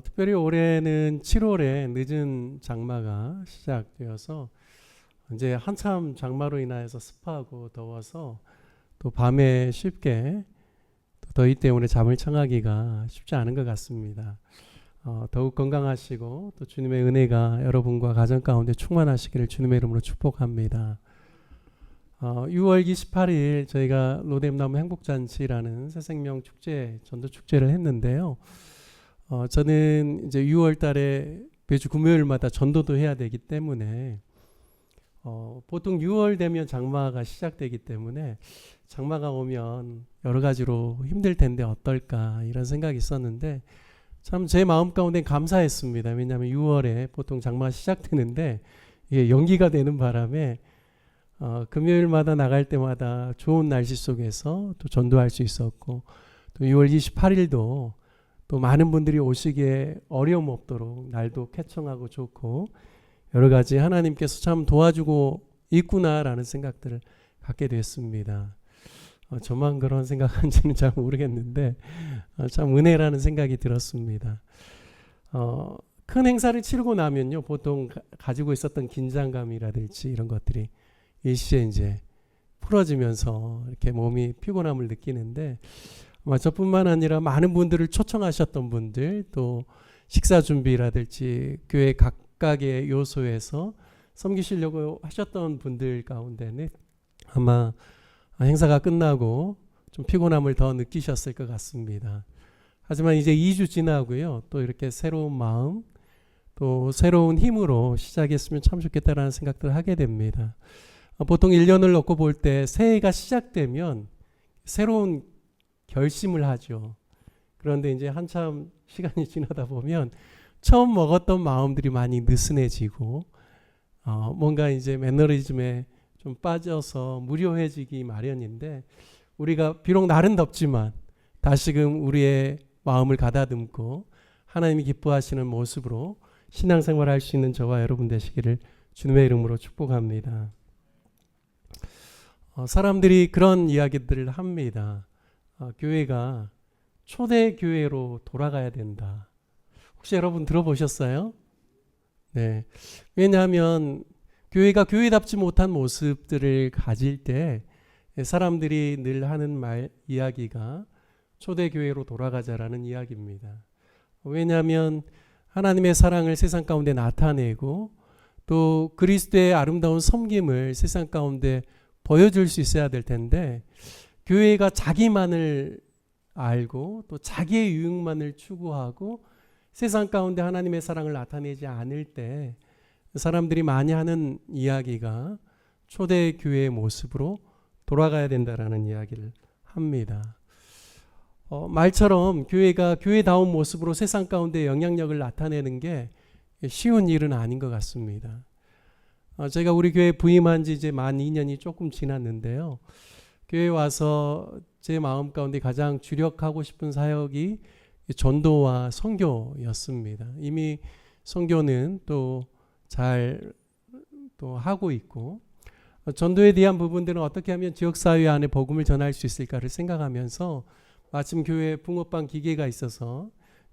특별히 올해는 7월에 늦은 장마가 시작되어서 이제 한참 장마로 인하여서 습하고 더워서 또 밤에 쉽게 또 더위 때문에 잠을 청하기가 쉽지 않은 것 같습니다. 더욱 건강하시고 또 주님의 은혜가 여러분과 가정 가운데 충만하시기를 주님의 이름으로 축복합니다. 6월 28일 저희가 로뎀나무 행복잔치라는 새생명 축제, 전도 축제를 했는데요. 저는 이제 6월 달에 매주 금요일마다 전도도 해야 되기 때문에 보통 6월 되면 장마가 시작되기 때문에 장마가 오면 여러 가지로 힘들 텐데 어떨까 이런 생각이 있었는데 참 제 마음 가운데 감사했습니다. 왜냐하면 6월에 보통 장마가 시작되는데 이게 연기가 되는 바람에 금요일마다 나갈 때마다 좋은 날씨 속에서 또 전도할 수 있었고 또 6월 28일도 또 많은 분들이 오시기에 어려움 없도록 날도 쾌청하고 좋고 여러 가지 하나님께서 참 도와주고 있구나라는 생각들을 갖게 됐습니다. 저만 그런 생각한지는 잘 모르겠는데 참 은혜라는 생각이 들었습니다. 큰 행사를 치르고 나면요 보통 가지고 있었던 긴장감이라든지 이런 것들이 일시에 이제 풀어지면서 이렇게 몸이 피곤함을 느끼는데 저뿐만 아니라 많은 분들을 초청하셨던 분들 또 식사 준비라든지 교회 각각의 요소에서 섬기시려고 하셨던 분들 가운데는 아마 행사가 끝나고 좀 피곤함을 더 느끼셨을 것 같습니다. 하지만 이제 2주 지나고요 또 이렇게 새로운 마음 또 새로운 힘으로 시작했으면 참 좋겠다라는 생각들을 하게 됩니다. 보통 1년을 놓고 볼 때 새해가 시작되면 새로운 결심을 하죠. 그런데 이제 한참 시간이 지나다 보면 처음 먹었던 마음들이 많이 느슨해지고 뭔가 이제 매너리즘에 좀 빠져서 무료해지기 마련인데 우리가 비록 날은 덥지만 다시금 우리의 마음을 가다듬고 하나님이 기뻐하시는 모습으로 신앙생활을 할 수 있는 저와 여러분 되시기를 주님의 이름으로 축복합니다. 사람들이 그런 이야기들을 합니다. 교회가 초대교회로 돌아가야 된다. 혹시 여러분 들어보셨어요? 네. 왜냐하면 교회가 교회답지 못한 모습들을 가질 때 사람들이 늘 하는 이야기가 초대교회로 돌아가자라는 이야기입니다. 왜냐하면 하나님의 사랑을 세상 가운데 나타내고 또 그리스도의 아름다운 섬김을 세상 가운데 보여줄 수 있어야 될 텐데 교회가 자기만을 알고 또 자기의 유익만을 추구하고 세상 가운데 하나님의 사랑을 나타내지 않을 때 사람들이 많이 하는 이야기가 초대교회의 모습으로 돌아가야 된다라는 이야기를 합니다. 말처럼 교회가 교회다운 모습으로 세상 가운데 영향력을 나타내는 게 쉬운 일은 아닌 것 같습니다. 제가 우리 교회 부임한 지 이제 만 2년이 조금 지났는데요. 교회에 와서 제 마음 가운데 가장 주력하고 싶은 사역이 전도와 선교였습니다. 이미 선교는 또 잘 또 하고 있고 전도에 대한 부분들은 어떻게 하면 지역사회 안에 복음을 전할 수 있을까를 생각하면서 마침 교회에 붕어빵 기계가 있어서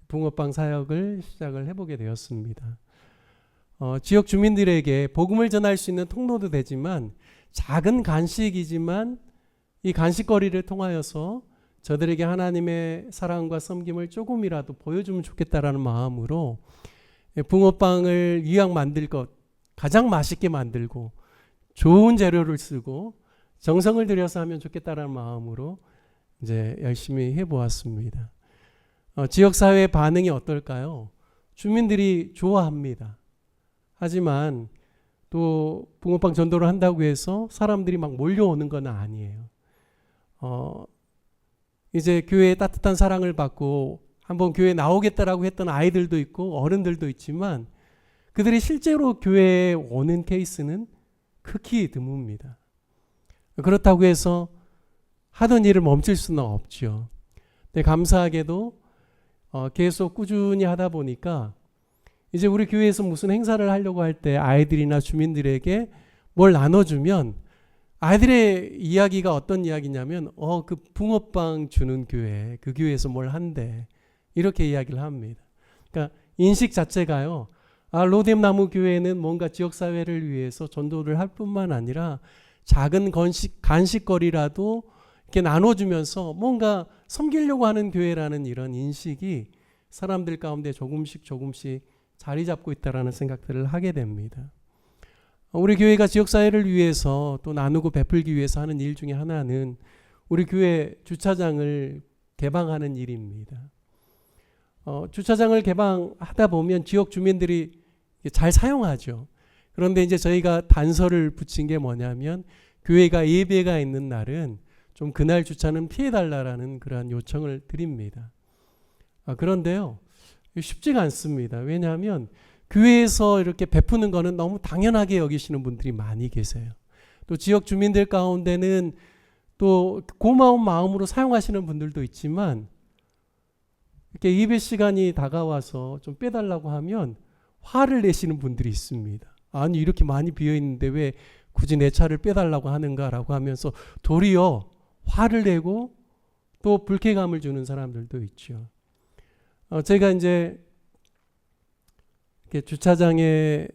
붕어빵 사역을 시작을 해보게 되었습니다. 지역 주민들에게 복음을 전할 수 있는 통로도 되지만 작은 간식이지만 이 간식거리를 통하여서 저들에게 하나님의 사랑과 섬김을 조금이라도 보여주면 좋겠다라는 마음으로 붕어빵을 위양 만들 것 가장 맛있게 만들고 좋은 재료를 쓰고 정성을 들여서 하면 좋겠다라는 마음으로 이제 열심히 해보았습니다. 지역사회의 반응이 어떨까요? 주민들이 좋아합니다. 하지만 또 붕어빵 전도를 한다고 해서 사람들이 막 몰려오는 건 아니에요. 이제 교회에 따뜻한 사랑을 받고 한번 교회에 나오겠다라고 했던 아이들도 있고 어른들도 있지만 그들이 실제로 교회에 오는 케이스는 극히 드뭅니다. 그렇다고 해서 하던 일을 멈출 수는 없죠. 근데 감사하게도 계속 꾸준히 하다 보니까 이제 우리 교회에서 무슨 행사를 하려고 할 때 아이들이나 주민들에게 뭘 나눠주면 아이들의 이야기가 어떤 이야기냐면 그 붕어빵 주는 교회, 그 교회에서 뭘 한대 이렇게 이야기를 합니다. 그러니까 인식 자체가요. 로뎀나무 교회는 뭔가 지역사회를 위해서 전도를 할 뿐만 아니라 작은 간식거리라도 이렇게 나눠주면서 뭔가 섬기려고 하는 교회라는 이런 인식이 사람들 가운데 조금씩 자리 잡고 있다라는 생각들을 하게 됩니다. 우리 교회가 지역사회를 위해서 또 나누고 베풀기 위해서 하는 일 중에 하나는 우리 교회 주차장을 개방하는 일입니다. 주차장을 개방하다 보면 지역 주민들이 잘 사용하죠. 그런데 이제 저희가 단서를 붙인 게 뭐냐면 교회가 예배가 있는 날은 좀 그날 주차는 피해달라라는 그런 요청을 드립니다. 그런데요, 쉽지가 않습니다. 왜냐하면 교회에서 이렇게 베푸는 거는 너무 당연하게 여기시는 분들이 많이 계세요. 또 지역 주민들 가운데는 또 고마운 마음으로 사용하시는 분들도 있지만 이렇게 예배 시간이 다가와서 좀 빼달라고 하면 화를 내시는 분들이 있습니다. 아니 이렇게 많이 비어있는데 왜 굳이 내 차를 빼달라고 하는가라고 하면서 도리어 화를 내고 또 불쾌감을 주는 사람들도 있죠. 제가 이제 이렇게 주차장에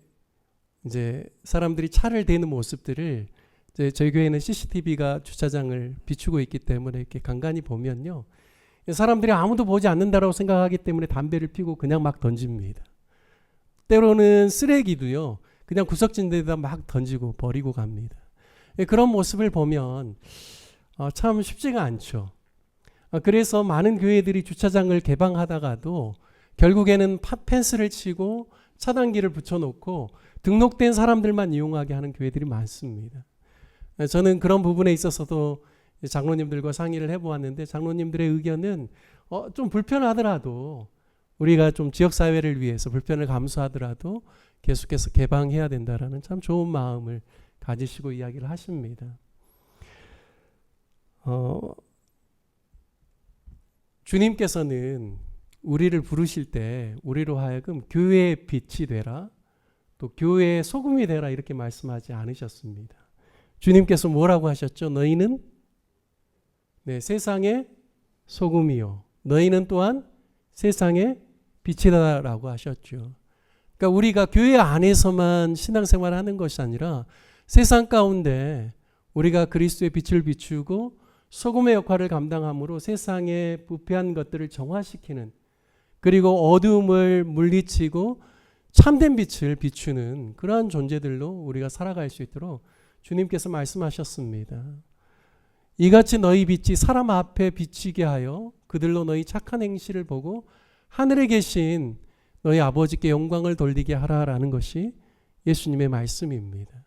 이제 사람들이 차를 대는 모습들을 이제 저희 교회는 CCTV가 주차장을 비추고 있기 때문에 이렇게 간간히 보면요. 사람들이 아무도 보지 않는다라고 생각하기 때문에 담배를 피고 그냥 막 던집니다. 때로는 쓰레기도요. 그냥 구석진 데다 막 던지고 버리고 갑니다. 그런 모습을 보면 참 쉽지가 않죠. 그래서 많은 교회들이 주차장을 개방하다가도 결국에는 펜스를 치고 차단기를 붙여놓고 등록된 사람들만 이용하게 하는 교회들이 많습니다. 저는 그런 부분에 있어서도 장로님들과 상의를 해보았는데 장로님들의 의견은 좀 불편하더라도 우리가 좀 지역사회를 위해서 불편을 감수하더라도 계속해서 개방해야 된다라는 참 좋은 마음을 가지시고 이야기를 하십니다. 주님께서는 우리를 부르실 때 우리로 하여금 교회의 빛이 되라 또 교회의 소금이 되라 이렇게 말씀하지 않으셨습니다. 주님께서 뭐라고 하셨죠? 너희는 세상의 소금이요 너희는 또한 세상의 빛이다라고 하셨죠. 그러니까 우리가 교회 안에서만 신앙생활을 하는 것이 아니라 세상 가운데 우리가 그리스도의 빛을 비추고 소금의 역할을 감당함으로 세상의 부패한 것들을 정화시키는 그리고 어두움을 물리치고 참된 빛을 비추는 그러한 존재들로 우리가 살아갈 수 있도록 주님께서 말씀하셨습니다. 이같이 너희 빛이 사람 앞에 비치게 하여 그들로 너희 착한 행실을 보고 하늘에 계신 너희 아버지께 영광을 돌리게 하라라는 것이 예수님의 말씀입니다.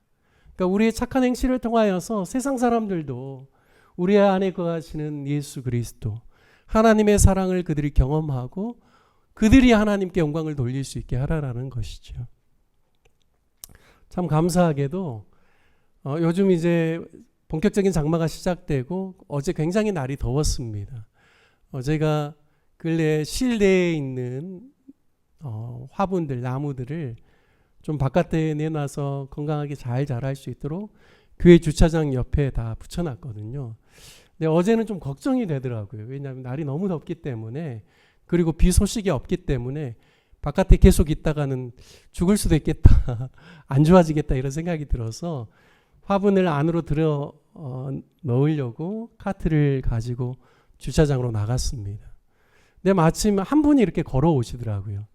그러니까 우리의 착한 행실을 통하여서 세상 사람들도 우리 안에 거하시는 예수 그리스도 하나님의 사랑을 그들이 경험하고 그들이 하나님께 영광을 돌릴 수 있게 하라라는 것이죠. 참 감사하게도 요즘 이제 본격적인 장마가 시작되고 어제 굉장히 날이 더웠습니다. 제가 근래 실내에 있는 화분들, 나무들을 좀 바깥에 내놔서 건강하게 잘 자랄 수 있도록 교회 주차장 옆에 다 붙여놨거든요. 근데 어제는 좀 걱정이 되더라고요. 왜냐하면 날이 너무 덥기 때문에 그리고 비 소식이 없기 때문에 바깥에 계속 있다가는 죽을 수도 있겠다. 안 좋아지겠다 이런 생각이 들어서 화분을 안으로 들어 넣으려고 카트를 가지고 주차장으로 나갔습니다. 근데 마침 한 분이 이렇게 걸어오시더라고요.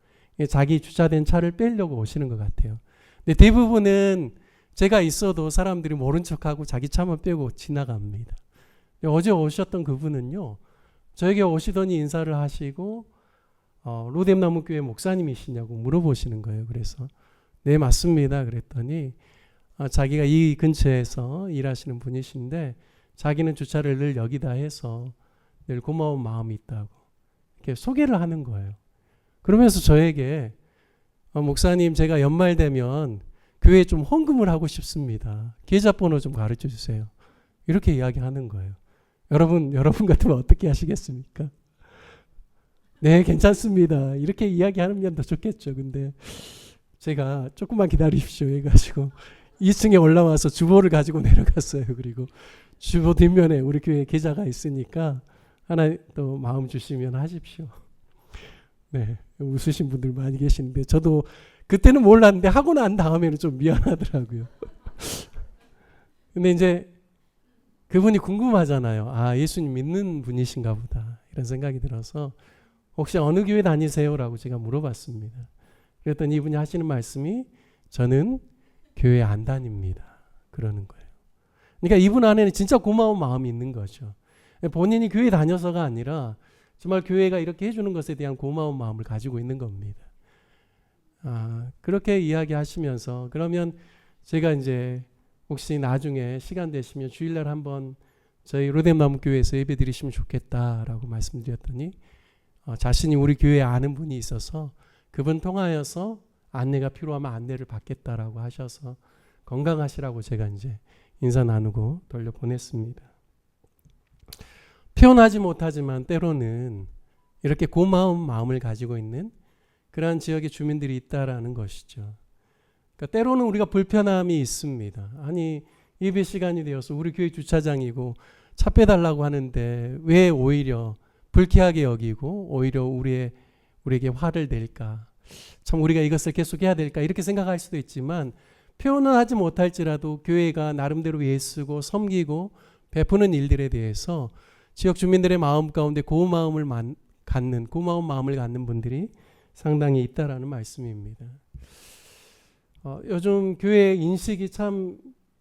자기 주차된 차를 빼려고 오시는 것 같아요. 근데 대부분은 제가 있어도 사람들이 모른 척하고 자기 차만 빼고 지나갑니다. 어제 오셨던 그분은요. 저에게 오시더니 인사를 하시고 로뎀나무 교회 목사님이시냐고 물어보시는 거예요. 그래서 네 맞습니다. 그랬더니 자기가 이 근처에서 일하시는 분이신데 자기는 주차를 늘 여기다 해서 늘 고마운 마음이 있다고 이렇게 소개를 하는 거예요. 그러면서 저에게 목사님 제가 연말 되면 교회에 좀 헌금을 하고 싶습니다. 계좌번호 좀 가르쳐 주세요. 이렇게 이야기하는 거예요. 여러분 같으면 어떻게 하시겠습니까? 네, 괜찮습니다. 이렇게 이야기하면 더 좋겠죠. 근데 제가 조금만 기다리십시오 해가지고 2층에 올라와서 주보를 가지고 내려갔어요. 그리고 주보 뒷면에 우리 교회 계좌가 있으니까 하나 또 마음 주시면 하십시오. 네, 웃으신 분들 많이 계시는데 저도 그때는 몰랐는데 하고 난 다음에는 좀 미안하더라고요. 근데 이제 그분이 궁금하잖아요. 아, 예수님 믿는 분이신가 보다 이런 생각이 들어서 혹시 어느 교회 다니세요? 라고 제가 물어봤습니다. 그랬더니 이분이 하시는 말씀이 저는 교회 안 다닙니다. 그러는 거예요. 그러니까 이분 안에는 진짜 고마운 마음이 있는 거죠. 본인이 교회 다녀서가 아니라 정말 교회가 이렇게 해주는 것에 대한 고마운 마음을 가지고 있는 겁니다. 그렇게 이야기하시면서 그러면 제가 이제 혹시 나중에 시간 되시면 주일날 한번 저희 로뎀나무교회에서 예배 드리시면 좋겠다라고 말씀드렸더니 자신이 우리 교회에 아는 분이 있어서 그분 통하여서 안내가 필요하면 안내를 받겠다라고 하셔서 건강하시라고 제가 이제 인사 나누고 돌려보냈습니다. 표현하지 못하지만 때로는 이렇게 고마운 마음을 가지고 있는 그러한 지역의 주민들이 있다라는 것이죠. 그러니까 때로는 우리가 불편함이 있습니다. 아니 예배 시간이 되어서 우리 교회 주차장이고 차 빼달라고 하는데 왜 오히려 불쾌하게 여기고 오히려 우리에게 화를 낼까? 참 우리가 이것을 계속 해야 될까? 이렇게 생각할 수도 있지만 표현은 하지 못할지라도 교회가 나름대로 애쓰고 섬기고 베푸는 일들에 대해서 지역 주민들의 마음 가운데 고마운 마음을 갖는 분들이 상당히 있다라는 말씀입니다. 요즘 교회 인식이 참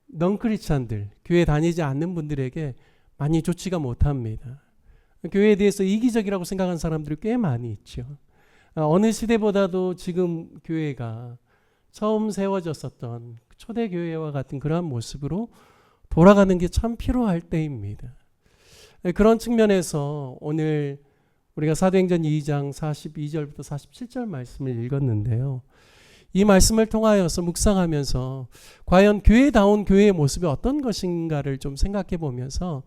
넌크리스찬들, 교회 다니지 않는 분들에게 많이 좋지가 못합니다. 교회에 대해서 이기적이라고 생각하는 사람들이 꽤 많이 있죠. 어느 시대보다도 지금 교회가 처음 세워졌었던 초대교회와 같은 그러한 모습으로 돌아가는 게 참 필요할 때입니다. 그런 측면에서 오늘 우리가 사도행전 2장 42절부터 47절 말씀을 읽었는데요. 이 말씀을 통하여서 묵상하면서 과연 교회다운 교회의 모습이 어떤 것인가를 좀 생각해 보면서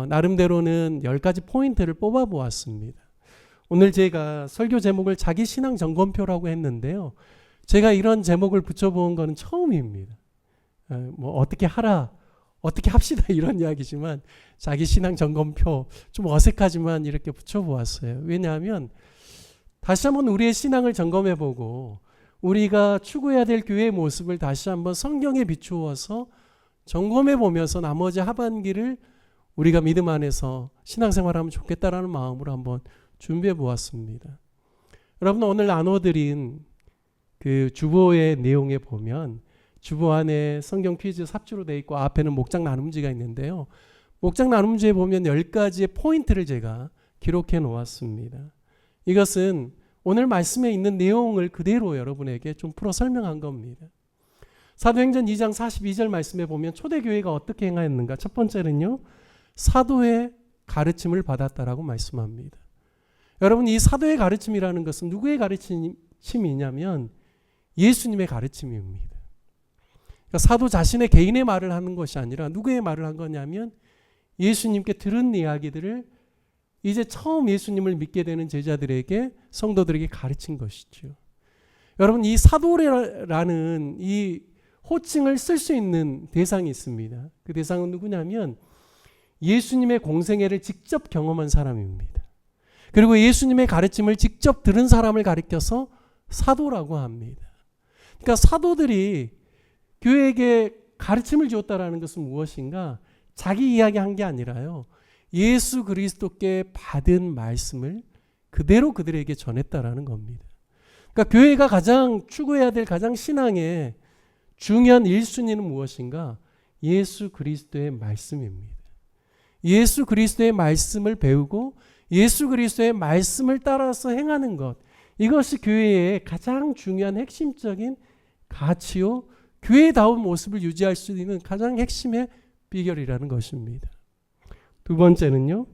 나름대로는 10가지 포인트를 뽑아 보았습니다. 오늘 제가 설교 제목을 자기 신앙 점검표라고 했는데요. 제가 이런 제목을 붙여본 건 처음입니다. 어떻게 하라, 어떻게 합시다 이런 이야기지만 자기 신앙 점검표 좀 어색하지만 이렇게 붙여보았어요. 왜냐하면 다시 한번 우리의 신앙을 점검해보고 우리가 추구해야 될 교회의 모습을 다시 한번 성경에 비추어서 점검해보면서 나머지 하반기를 우리가 믿음 안에서 신앙생활하면 좋겠다라는 마음으로 한번 준비해 보았습니다. 여러분 오늘 나눠드린 그 주보의 내용에 보면 주보 안에 성경 퀴즈 삽주로 되어 있고 앞에는 목장 나눔지가 있는데요. 목장 나눔지에 보면 10가지의 포인트를 제가 기록해 놓았습니다. 이것은 오늘 말씀에 있는 내용을 그대로 여러분에게 좀 풀어 설명한 겁니다. 사도행전 2장 42절 말씀에 보면 초대교회가 어떻게 행하였는가? 첫 번째는요. 사도의 가르침을 받았다라고 말씀합니다. 여러분 이 사도의 가르침이라는 것은 누구의 가르침이냐면 예수님의 가르침입니다. 그러니까 사도 자신의 개인의 말을 하는 것이 아니라 누구의 말을 한 거냐면 예수님께 들은 이야기들을 이제 처음 예수님을 믿게 되는 제자들에게 성도들에게 가르친 것이죠. 여러분 이 사도라는 이 호칭을 쓸 수 있는 대상이 있습니다. 그 대상은 누구냐면 예수님의 공생애를 직접 경험한 사람입니다. 그리고 예수님의 가르침을 직접 들은 사람을 가리켜서 사도라고 합니다. 그러니까 사도들이 교회에게 가르침을 주었다라는 것은 무엇인가? 자기 이야기한 게 아니라요. 예수 그리스도께 받은 말씀을 그대로 그들에게 전했다라는 겁니다. 그러니까 교회가 가장 추구해야 될 가장 신앙의 중요한 1순위는 무엇인가? 예수 그리스도의 말씀입니다. 예수 그리스도의 말씀을 배우고 예수 그리스도의 말씀을 따라서 행하는 것, 이것이 교회의 가장 중요한 핵심적인 가치요 교회다운 모습을 유지할 수 있는 가장 핵심의 비결이라는 것입니다. 두 번째는요.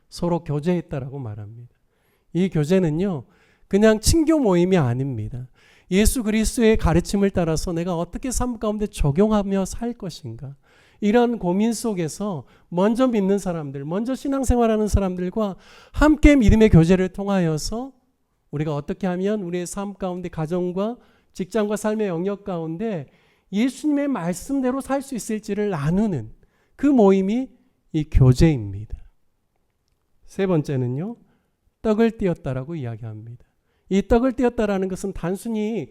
서로 교제했다라고 말합니다. 이 교제는요. 그냥 친교 모임이 아닙니다. 예수 그리스도의 가르침을 따라서 내가 어떻게 삶 가운데 적용하며 살 것인가. 이런 고민 속에서 먼저 믿는 사람들, 먼저 신앙생활하는 사람들과 함께 믿음의 교제를 통하여서 우리가 어떻게 하면 우리의 삶 가운데 가정과 직장과 삶의 영역 가운데 예수님의 말씀대로 살 수 있을지를 나누는 그 모임이 이 교제입니다. 세 번째는요. 떡을 띄었다라고 이야기합니다. 이 떡을 띄었다라는 것은 단순히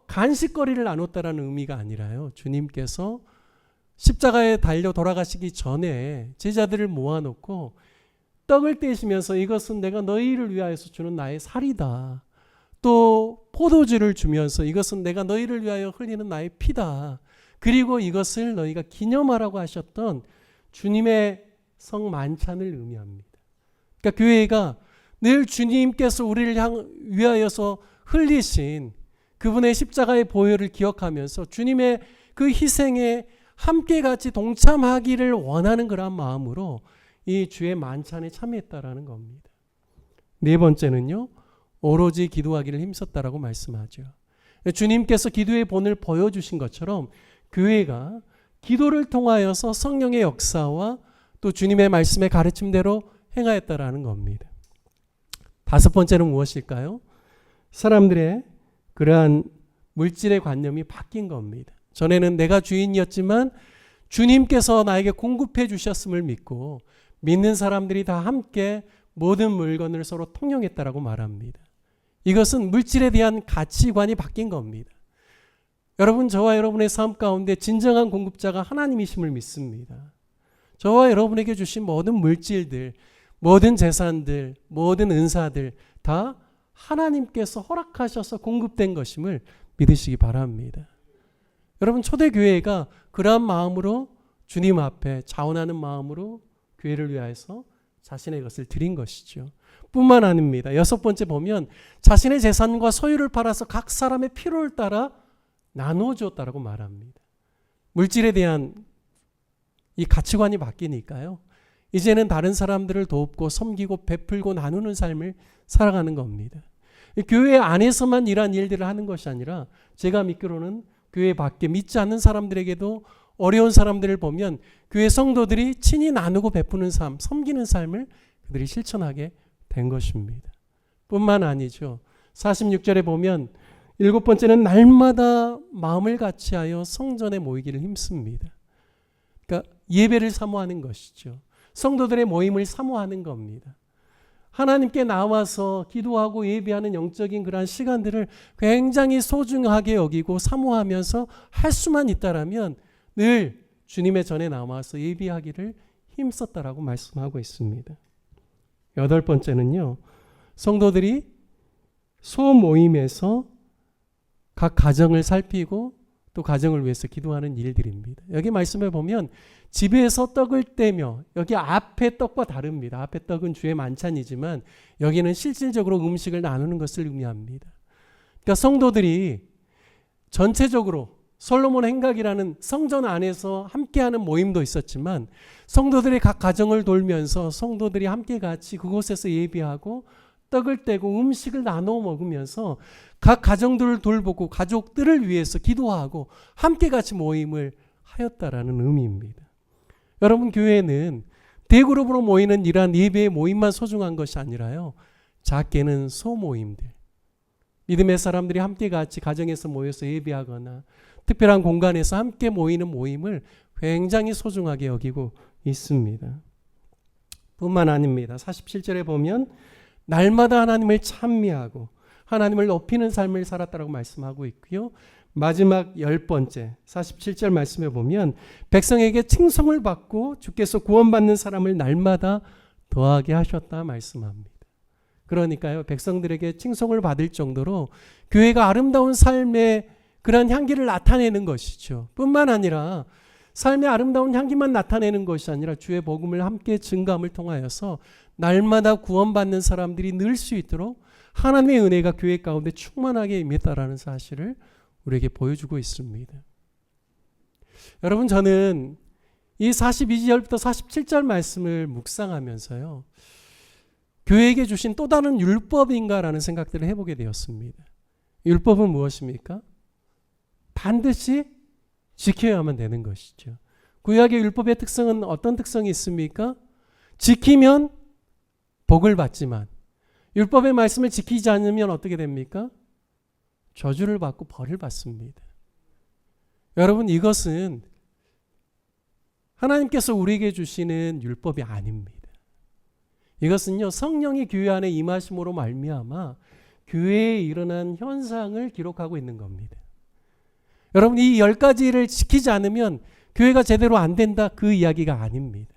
간식거리를 나눴다라는 의미가 아니라요. 주님께서 십자가에 달려 돌아가시기 전에 제자들을 모아놓고 떡을 떼시면서 이것은 내가 너희를 위하여서 주는 나의 살이다. 또 포도주를 주면서 이것은 내가 너희를 위하여 흘리는 나의 피다. 그리고 이것을 너희가 기념하라고 하셨던 주님의 성만찬을 의미합니다. 그러니까 교회가 늘 주님께서 우리를 위하여서 흘리신 그분의 십자가의 보혈을 기억하면서 주님의 그 희생에 함께 같이 동참하기를 원하는 그런 마음으로 이 주의 만찬에 참여했다라는 겁니다. 네 번째는요, 오로지 기도하기를 힘썼다라고 말씀하죠. 주님께서 기도의 본을 보여주신 것처럼 교회가 기도를 통하여서 성령의 역사와 또 주님의 말씀의 가르침대로 행하였다라는 겁니다. 다섯 번째는 무엇일까요? 사람들의 그러한 물질의 관념이 바뀐 겁니다. 전에는 내가 주인이었지만 주님께서 나에게 공급해 주셨음을 믿고 믿는 사람들이 다 함께 모든 물건을 서로 통용했다라고 말합니다. 이것은 물질에 대한 가치관이 바뀐 겁니다. 여러분, 저와 여러분의 삶 가운데 진정한 공급자가 하나님이심을 믿습니다. 저와 여러분에게 주신 모든 물질들, 모든 재산들, 모든 은사들 다 하나님께서 허락하셔서 공급된 것임을 믿으시기 바랍니다. 여러분, 초대교회가 그러한 마음으로 주님 앞에 자원하는 마음으로 교회를 위하여서 자신의 것을 드린 것이죠. 뿐만 아닙니다. 여섯 번째 보면 자신의 재산과 소유를 팔아서 각 사람의 필요를 따라 나누어 주었다라고 말합니다. 물질에 대한 이 가치관이 바뀌니까요. 이제는 다른 사람들을 돕고 섬기고 베풀고 나누는 삶을 살아가는 겁니다. 교회 안에서만 이러한 일들을 하는 것이 아니라 제가 믿기로는 교회 밖에 믿지 않는 사람들에게도 어려운 사람들을 보면 교회 성도들이 친히 나누고 베푸는 삶, 섬기는 삶을 그들이 실천하게 된 것입니다. 뿐만 아니죠. 46절에 보면 일곱 번째는 날마다 마음을 같이하여 성전에 모이기를 힘씁니다. 그러니까 예배를 사모하는 것이죠. 성도들의 모임을 사모하는 겁니다. 하나님께 나와서 기도하고 예배하는 영적인 그러한 시간들을 굉장히 소중하게 여기고 사모하면서 할 수만 있다라면 늘 주님의 전에 나와서 예배하기를 힘썼다라고 말씀하고 있습니다. 여덟 번째는요, 성도들이 소모임에서 각 가정을 살피고 또 가정을 위해서 기도하는 일들입니다. 여기 말씀을 보면 집에서 떡을 떼며, 여기 앞에 떡과 다릅니다. 앞에 떡은 주의 만찬이지만 여기는 실질적으로 음식을 나누는 것을 의미합니다. 그러니까 성도들이 전체적으로 솔로몬 행각이라는 성전 안에서 함께하는 모임도 있었지만 성도들의 각 가정을 돌면서 성도들이 함께 같이 그곳에서 예배하고 떡을 떼고 음식을 나눠 먹으면서 각 가정들을 돌보고 가족들을 위해서 기도하고 함께 같이 모임을 하였다라는 의미입니다. 여러분, 교회는 대그룹으로 모이는 이러한 예배의 모임만 소중한 것이 아니라요, 작게는 소모임들, 믿음의 사람들이 함께 같이 가정에서 모여서 예배하거나 특별한 공간에서 함께 모이는 모임을 굉장히 소중하게 여기고 있습니다. 뿐만 아닙니다. 47절에 보면 날마다 하나님을 찬미하고 하나님을 높이는 삶을 살았다라고 말씀하고 있고요. 마지막 10번째 47절 말씀에 보면 백성에게 칭송을 받고 주께서 구원받는 사람을 날마다 더하게 하셨다 말씀합니다. 그러니까요, 백성들에게 칭송을 받을 정도로 교회가 아름다운 삶의 그런 향기를 나타내는 것이죠. 뿐만 아니라 삶의 아름다운 향기만 나타내는 것이 아니라 주의 복음을 함께 증거함을 통하여서 날마다 구원받는 사람들이 늘 수 있도록 하나님의 은혜가 교회 가운데 충만하게 임했다라는 사실을 우리에게 보여주고 있습니다. 여러분, 저는 이 42절부터 47절 말씀을 묵상하면서요, 교회에게 주신 또 다른 율법인가라는 생각들을 해보게 되었습니다. 율법은 무엇입니까? 반드시 지켜야만 되는 것이죠. 구약의 율법의 특성은 어떤 특성이 있습니까? 지키면 복을 받지만 율법의 말씀을 지키지 않으면 어떻게 됩니까? 저주를 받고 벌을 받습니다. 여러분, 이것은 하나님께서 우리에게 주시는 율법이 아닙니다. 이것은요, 성령이 교회 안에 임하심으로 말미암아 교회에 일어난 현상을 기록하고 있는 겁니다. 여러분, 이 10가지를 지키지 않으면 교회가 제대로 안 된다, 그 이야기가 아닙니다.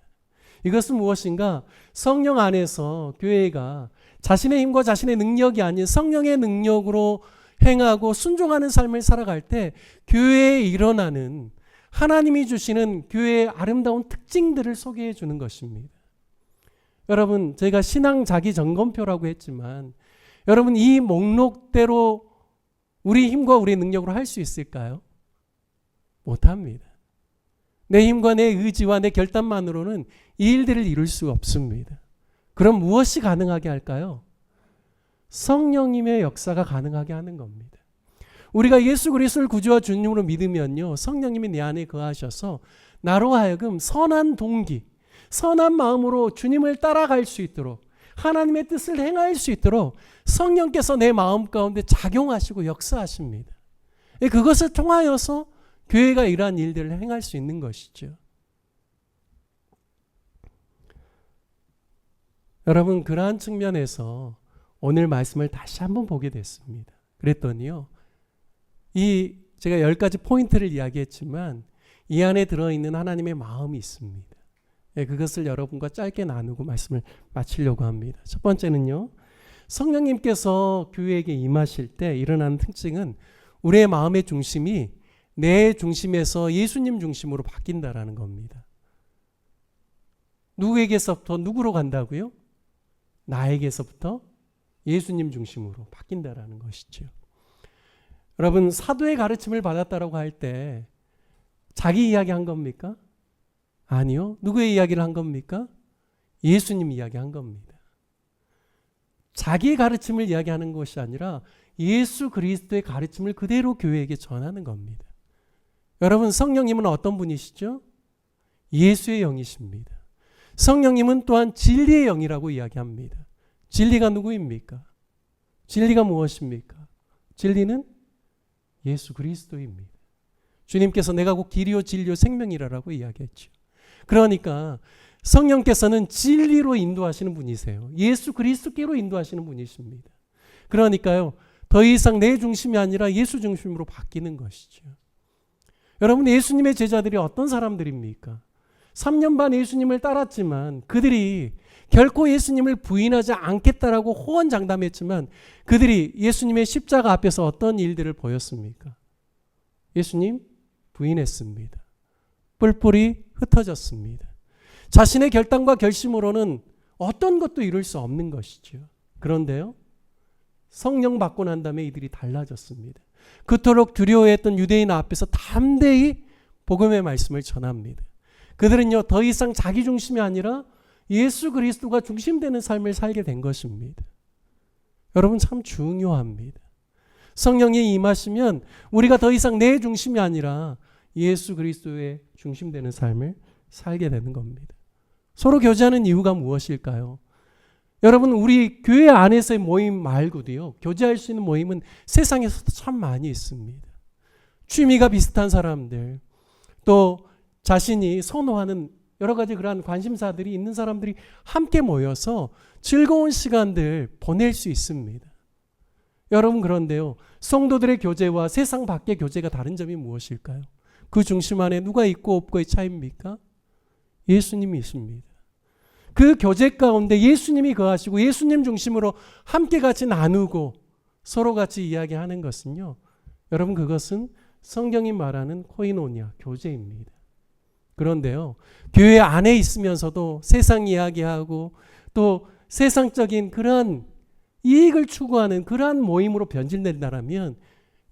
이것은 무엇인가? 성령 안에서 교회가 자신의 힘과 자신의 능력이 아닌 성령의 능력으로 행하고 순종하는 삶을 살아갈 때 교회에 일어나는 하나님이 주시는 교회의 아름다운 특징들을 소개해 주는 것입니다. 여러분, 제가 신앙 자기 점검표라고 했지만 여러분, 이 목록대로 우리 힘과 우리 능력으로 할 수 있을까요? 못합니다. 내 힘과 내 의지와 내 결단만으로는 이 일들을 이룰 수 없습니다. 그럼 무엇이 가능하게 할까요? 성령님의 역사가 가능하게 하는 겁니다. 우리가 예수 그리스도를 구주와 주님으로 믿으면요, 성령님이 내 안에 거하셔서 나로 하여금 선한 동기, 선한 마음으로 주님을 따라갈 수 있도록, 하나님의 뜻을 행할 수 있도록 성령께서 내 마음 가운데 작용하시고 역사하십니다. 그것을 통하여서 교회가 이러한 일들을 행할 수 있는 것이죠. 여러분, 그러한 측면에서 오늘 말씀을 다시 한번 보게 됐습니다. 그랬더니요, 제가 10가지 포인트를 이야기했지만 이 안에 들어있는 하나님의 마음이 있습니다. 그것을 여러분과 짧게 나누고 말씀을 마치려고 합니다. 첫 번째는요, 성령님께서 교회에게 임하실 때 일어나는 특징은 우리의 마음의 중심이 내 중심에서 예수님 중심으로 바뀐다라는 겁니다. 누구에게서부터 누구로 간다고요? 나에게서부터 예수님 중심으로 바뀐다라는 것이죠. 여러분, 사도의 가르침을 받았다라고 할 때 자기 이야기 한 겁니까? 아니요. 누구의 이야기를 한 겁니까? 예수님 이야기 한 겁니다. 자기의 가르침을 이야기하는 것이 아니라 예수 그리스도의 가르침을 그대로 교회에게 전하는 겁니다. 여러분, 성령님은 어떤 분이시죠? 예수의 영이십니다. 성령님은 또한 진리의 영이라고 이야기합니다. 진리가 누구입니까? 진리가 무엇입니까? 진리는 예수 그리스도입니다. 주님께서 내가 곧 길이요 진리요 생명이라고 이야기했죠. 그러니까 성령께서는 진리로 인도하시는 분이세요. 예수 그리스도께로 인도하시는 분이십니다. 그러니까요, 더 이상 내 중심이 아니라 예수 중심으로 바뀌는 것이죠. 여러분, 예수님의 제자들이 어떤 사람들입니까? 3년 반 예수님을 따랐지만 그들이 결코 예수님을 부인하지 않겠다라고 호언장담했지만 그들이 예수님의 십자가 앞에서 어떤 일들을 보였습니까? 예수님 부인했습니다. 뿔뿔이 흩어졌습니다. 자신의 결단과 결심으로는 어떤 것도 이룰 수 없는 것이죠. 그런데요, 성령 받고 난 다음에 이들이 달라졌습니다. 그토록 두려워했던 유대인 앞에서 담대히 복음의 말씀을 전합니다. 그들은요, 더 이상 자기 중심이 아니라 예수 그리스도가 중심되는 삶을 살게 된 것입니다. 여러분, 참 중요합니다. 성령이 임하시면 우리가 더 이상 내 중심이 아니라 예수 그리스도의 중심되는 삶을 살게 되는 겁니다. 서로 교제하는 이유가 무엇일까요? 여러분, 우리 교회 안에서의 모임 말고도요, 교제할 수 있는 모임은 세상에서도 참 많이 있습니다. 취미가 비슷한 사람들, 또 자신이 선호하는 여러 가지 그러한 관심사들이 있는 사람들이 함께 모여서 즐거운 시간들 보낼 수 있습니다. 여러분, 그런데요, 성도들의 교제와 세상 밖의 교제가 다른 점이 무엇일까요? 그 중심 안에 누가 있고 없고의 차이입니까? 예수님이 있습니다. 그 교제 가운데 예수님이 거하시고 예수님 중심으로 함께 같이 나누고 서로 같이 이야기하는 것은요, 여러분, 그것은 성경이 말하는 코이노니아, 교제입니다. 그런데요, 교회 안에 있으면서도 세상 이야기하고 또 세상적인 그러한 이익을 추구하는 그러한 모임으로 변질된다면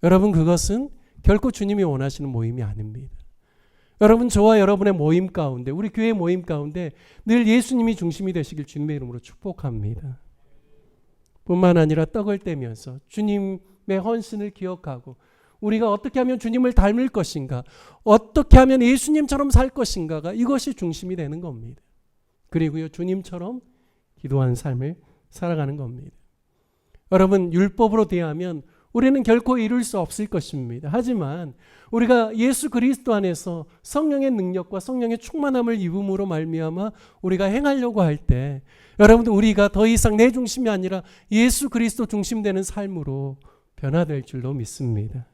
여러분, 그것은 결코 주님이 원하시는 모임이 아닙니다. 여러분, 저와 여러분의 모임 가운데, 우리 교회 모임 가운데 늘 예수님이 중심이 되시길 주님의 이름으로 축복합니다. 뿐만 아니라 떡을 떼면서 주님의 헌신을 기억하고 우리가 어떻게 하면 주님을 닮을 것인가, 어떻게 하면 예수님처럼 살 것인가가 이것이 중심이 되는 겁니다. 그리고요, 주님처럼 기도하는 삶을 살아가는 겁니다. 여러분, 율법으로 대하면 우리는 결코 이룰 수 없을 것입니다. 하지만 우리가 예수 그리스도 안에서 성령의 능력과 성령의 충만함을 입음으로 말미암아 우리가 행하려고 할 때 여러분들 우리가 더 이상 내 중심이 아니라 예수 그리스도 중심되는 삶으로 변화될 줄로 믿습니다.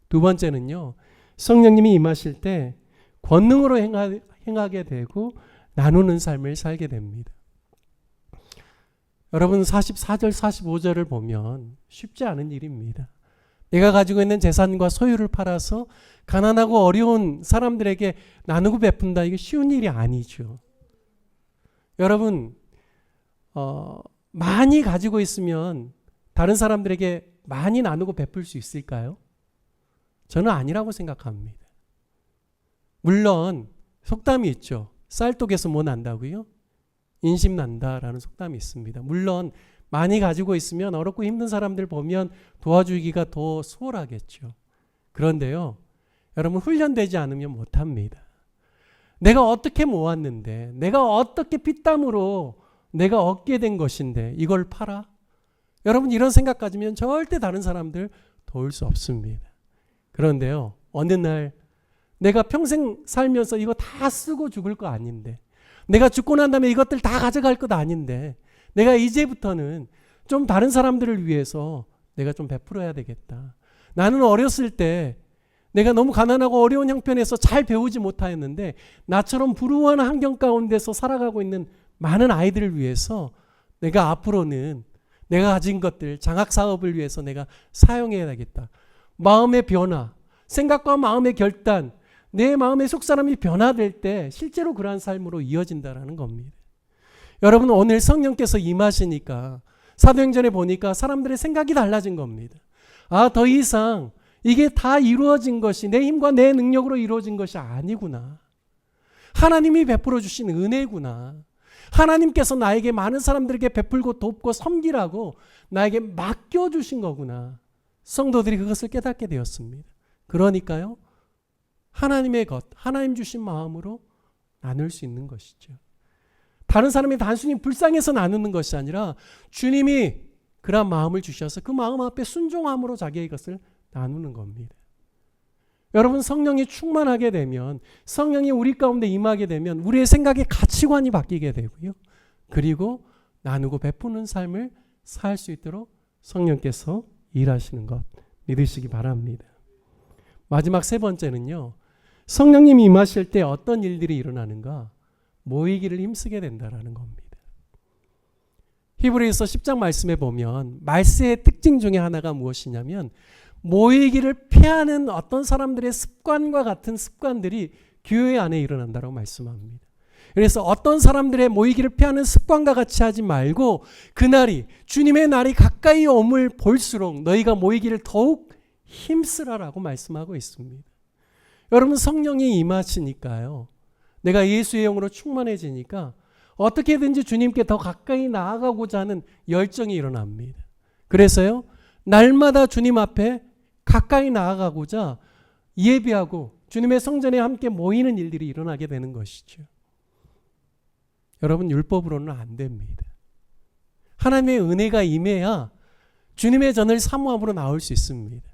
두 번째는요. 성령님이 임하실 때 권능으로 행하게 되고 나누는 삶을 살게 됩니다. 여러분 44절 45절을 보면 쉽지 않은 일입니다. 내가 가지고 있는 재산과 소유를 팔아서 가난하고 어려운 사람들에게 나누고 베푼다. 이게 쉬운 일이 아니죠. 여러분 많이 가지고 있으면 다른 사람들에게 많이 나누고 베풀 수 있을까요? 저는 아니라고 생각합니다. 물론 속담이 있죠. 쌀독에서 뭐 난다고요? 인심 난다라는 속담이 있습니다. 물론 많이 가지고 있으면 어렵고 힘든 사람들 보면 도와주기가 더 수월하겠죠. 그런데요. 여러분 훈련되지 않으면 못합니다. 내가 어떻게 모았는데 내가 어떻게 피땀으로 내가 얻게 된 것인데 이걸 팔아? 여러분 이런 생각 가지면 절대 다른 사람들 도울 수 없습니다. 그런데요. 어느 날 내가 평생 살면서 이거 다 쓰고 죽을 거 아닌데 내가 죽고 난 다음에 이것들 다 가져갈 것 아닌데 내가 이제부터는 좀 다른 사람들을 위해서 내가 좀 베풀어야 되겠다. 나는 어렸을 때 내가 너무 가난하고 어려운 형편에서 잘 배우지 못하였는데 나처럼 불우한 환경 가운데서 살아가고 있는 많은 아이들을 위해서 내가 앞으로는 내가 가진 것들 장학사업을 위해서 내가 사용해야 되겠다. 마음의 변화, 생각과 마음의 결단, 내 마음의 속사람이 변화될 때 실제로 그러한 삶으로 이어진다는 겁니다. 여러분 오늘 성령께서 임하시니까 사도행전에 보니까 사람들의 생각이 달라진 겁니다. 아, 더 이상 이게 다 이루어진 것이 내 힘과 내 능력으로 이루어진 것이 아니구나. 하나님이 베풀어 주신 은혜구나. 하나님께서 나에게 많은 사람들에게 베풀고 돕고 섬기라고 나에게 맡겨주신 거구나. 성도들이 그것을 깨닫게 되었습니다. 그러니까요. 하나님의 것, 하나님 주신 마음으로 나눌 수 있는 것이죠. 다른 사람이 단순히 불쌍해서 나누는 것이 아니라 주님이 그런 마음을 주셔서 그 마음 앞에 순종함으로 자기의 것을 나누는 겁니다. 여러분 성령이 충만하게 되면 성령이 우리 가운데 임하게 되면 우리의 생각의 가치관이 바뀌게 되고요. 그리고 나누고 베푸는 삶을 살 수 있도록 성령께서 일하시는 것 믿으시기 바랍니다. 마지막 세 번째는요. 성령님이 임하실 때 어떤 일들이 일어나는가? 모이기를 힘쓰게 된다는 겁니다. 히브리서 10장 말씀에 보면 말세의 특징 중에 하나가 무엇이냐면 모이기를 피하는 어떤 사람들의 습관과 같은 습관들이 교회 안에 일어난다고 말씀합니다. 그래서 어떤 사람들의 모이기를 피하는 습관과 같이 하지 말고 그날이 주님의 날이 가까이 옴을 볼수록 너희가 모이기를 더욱 힘쓰라라고 말씀하고 있습니다. 여러분 성령이 임하시니까요. 내가 예수의 영으로 충만해지니까 어떻게든지 주님께 더 가까이 나아가고자 하는 열정이 일어납니다. 그래서요. 날마다 주님 앞에 가까이 나아가고자 예배하고 주님의 성전에 함께 모이는 일들이 일어나게 되는 것이죠. 여러분 율법으로는 안 됩니다. 하나님의 은혜가 임해야 주님의 전을 사모함으로 나올 수 있습니다.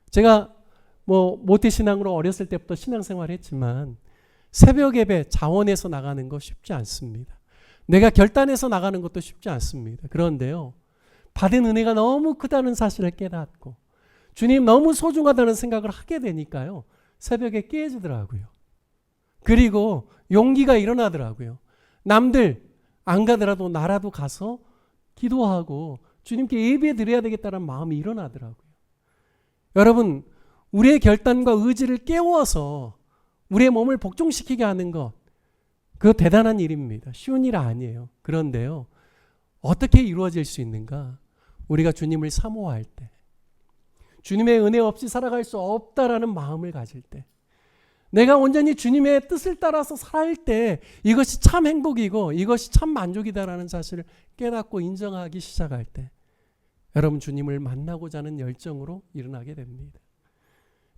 제가 모태신앙으로 어렸을 때부터 신앙생활을 했지만 새벽 예배 자원해서 나가는 거 쉽지 않습니다. 내가 결단해서 나가는 것도 쉽지 않습니다. 그런데요. 받은 은혜가 너무 크다는 사실을 깨닫고 주님 너무 소중하다는 생각을 하게 되니까요. 새벽에 깨지더라고요. 그리고 용기가 일어나더라고요. 남들 안 가더라도 나라도 가서 기도하고 주님께 예배 드려야 되겠다는 마음이 일어나더라고요. 여러분 우리의 결단과 의지를 깨워서 우리의 몸을 복종시키게 하는 것 그거 대단한 일입니다. 쉬운 일 아니에요. 그런데요. 어떻게 이루어질 수 있는가? 우리가 주님을 사모할 때 주님의 은혜 없이 살아갈 수 없다라는 마음을 가질 때 내가 온전히 주님의 뜻을 따라서 살 때 이것이 참 행복이고 이것이 참 만족이다라는 사실을 깨닫고 인정하기 시작할 때 여러분 주님을 만나고자 하는 열정으로 일어나게 됩니다.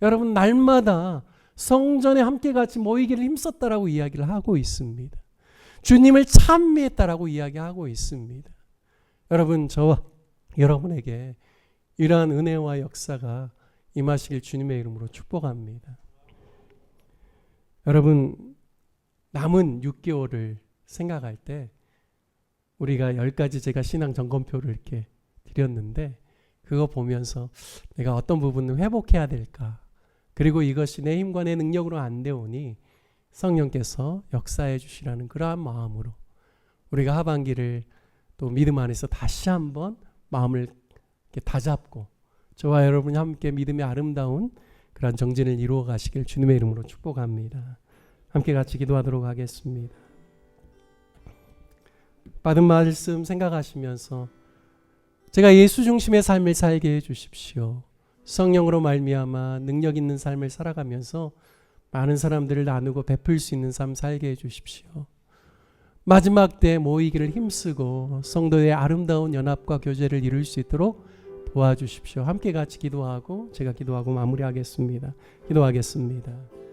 여러분 날마다 성전에 함께 같이 모이기를 힘썼다라고 이야기를 하고 있습니다. 주님을 찬미했다라고 이야기하고 있습니다. 여러분 저와 여러분에게 이러한 은혜와 역사가 임하시길 주님의 이름으로 축복합니다. 여러분, 남은 6개월을 생각할 때 우리가 10가지 제가 신앙 점검표를 이렇게 드렸는데 그거 보면서 내가 어떤 부분을 회복해야 될까, 그리고 이것이 내 힘과 내 능력으로 안 되오니 성령께서 역사해 주시라는 그러한 마음으로 우리가 하반기를 또 믿음 안에서 다시 한번 마음을 이렇게 다잡고 저와 여러분이 함께 믿음의 아름다운 그러한 정진을 이루어 가시길 주님의 이름으로 축복합니다. 함께 같이 기도하도록 하겠습니다. 받은 말씀 생각하시면서 제가 예수 중심의 삶을 살게 해 주십시오. 성령으로 말미암아 능력 있는 삶을 살아가면서 많은 사람들을 나누고 베풀 수 있는 삶 살게 해 주십시오. 마지막 때 모이기를 힘쓰고 성도의 아름다운 연합과 교제를 이룰 수 있도록 도와주십시오. 함께 같이 기도하고 제가 기도하고 마무리하겠습니다. 기도하겠습니다.